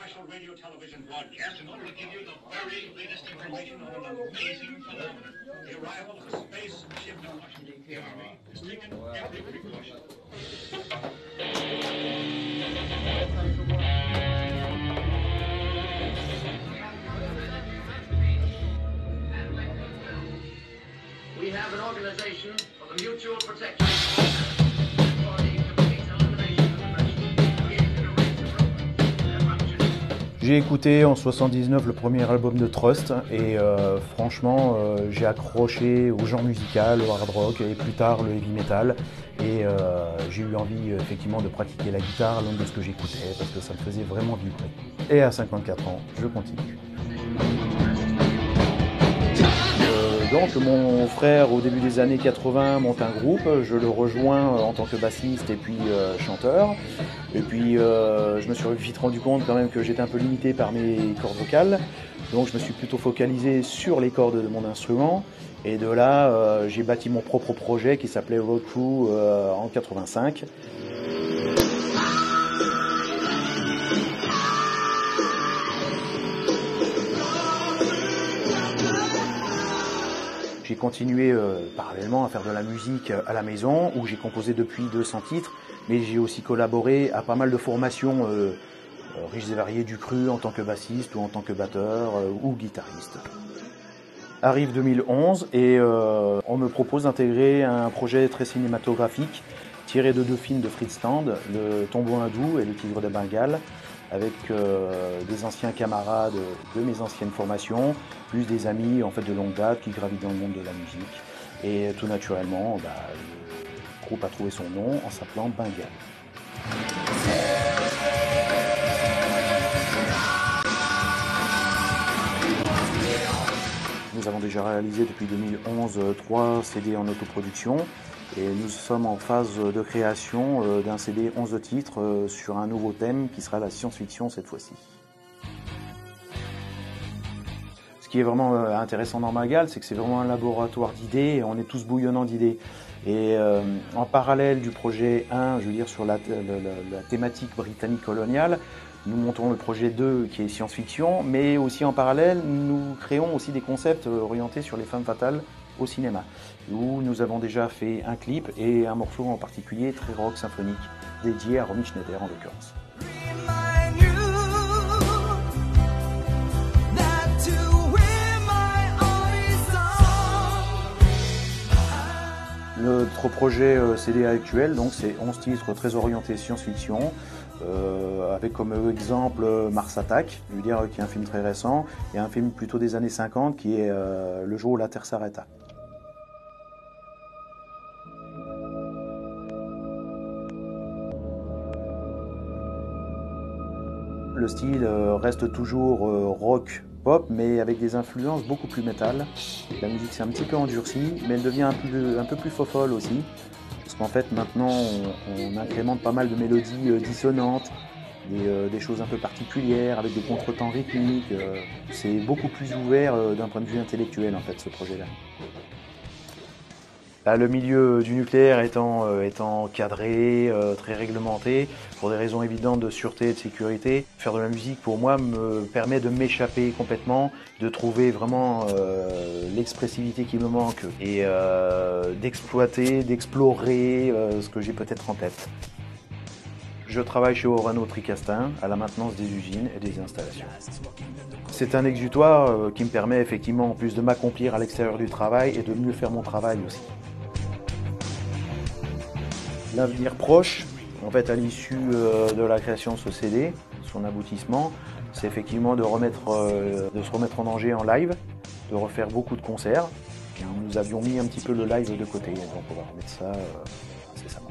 special radio television broadcast in order to give you the very latest information on an amazing phenomenon. The arrival of a spaceship to Washington. The Army has taken every precaution. We have an organization for the mutual protection. J'ai écouté en 79 le premier album de Trust et franchement j'ai accroché au genre musical, au hard rock et plus tard le heavy metal et j'ai eu envie effectivement de pratiquer la guitare à l'aune de ce que j'écoutais parce que ça me faisait vraiment vibrer. Et à 54 ans, je continue. Donc mon frère au début des années 80 monte un groupe, je le rejoins en tant que bassiste et puis chanteur. Et puis je me suis vite rendu compte quand même que j'étais un peu limité par mes cordes vocales. Donc je me suis plutôt focalisé sur les cordes de mon instrument. Et de là j'ai bâti mon propre projet qui s'appelait Road Crew en 85. J'ai continué parallèlement à faire de la musique à la maison, où j'ai composé depuis 200 titres, mais j'ai aussi collaboré à pas mal de formations riches et variées du cru en tant que bassiste ou en tant que batteur ou guitariste. Arrive 2011 et on me propose d'intégrer un projet très cinématographique tiré de 2 films de Fritz Land, Le Tombeau hindou et Le Tigre de Bengale, avec des anciens camarades de mes anciennes formations, plus des amis en fait de longue date qui gravitent dans le monde de la musique. Et tout naturellement, le groupe a trouvé son nom en s'appelant Bengale. Nous avons déjà réalisé depuis 2011 3 CD en autoproduction. Et nous sommes en phase de création d'un CD 11 titres sur un nouveau thème qui sera la science-fiction cette fois-ci. Ce qui est vraiment intéressant dans Bengale, c'est que c'est vraiment un laboratoire d'idées et on est tous bouillonnants d'idées. Et en parallèle du projet 1, je veux dire sur la thématique britannique coloniale, nous montons le projet 2 qui est science-fiction, mais aussi en parallèle, nous créons aussi des concepts orientés sur les femmes fatales au cinéma, où nous avons déjà fait un clip et un morceau en particulier très rock symphonique dédié à Romy Schneider en l'occurrence. Notre projet CD actuel, donc c'est 11 titres très orientés science-fiction, avec comme exemple Mars Attack, je veux dire, qui est un film très récent, et un film plutôt des années 50 qui est Le jour où la Terre s'arrêta. Le style reste toujours rock pop, mais avec des influences beaucoup plus métal. La musique s'est un petit peu endurcie, mais elle devient un peu plus fofolle aussi. Parce qu'en fait, maintenant, on incrémente pas mal de mélodies dissonantes, des choses un peu particulières, avec des contretemps rythmiques. C'est beaucoup plus ouvert d'un point de vue intellectuel, en fait, ce projet-là. Là, le milieu du nucléaire étant cadré, très réglementé, pour des raisons évidentes de sûreté et de sécurité, faire de la musique pour moi me permet de m'échapper complètement, de trouver vraiment l'expressivité qui me manque et d'exploiter, d'explorer ce que j'ai peut-être en tête. Je travaille chez Orano Tricastin à la maintenance des usines et des installations. C'est un exutoire qui me permet effectivement en plus de m'accomplir à l'extérieur du travail et de mieux faire mon travail aussi. L'avenir proche, en fait, à l'issue de la création de ce CD, son aboutissement, c'est effectivement de se remettre en danger en live, de refaire beaucoup de concerts. Nous avions mis un petit peu le live de côté, donc on va remettre ça incessamment.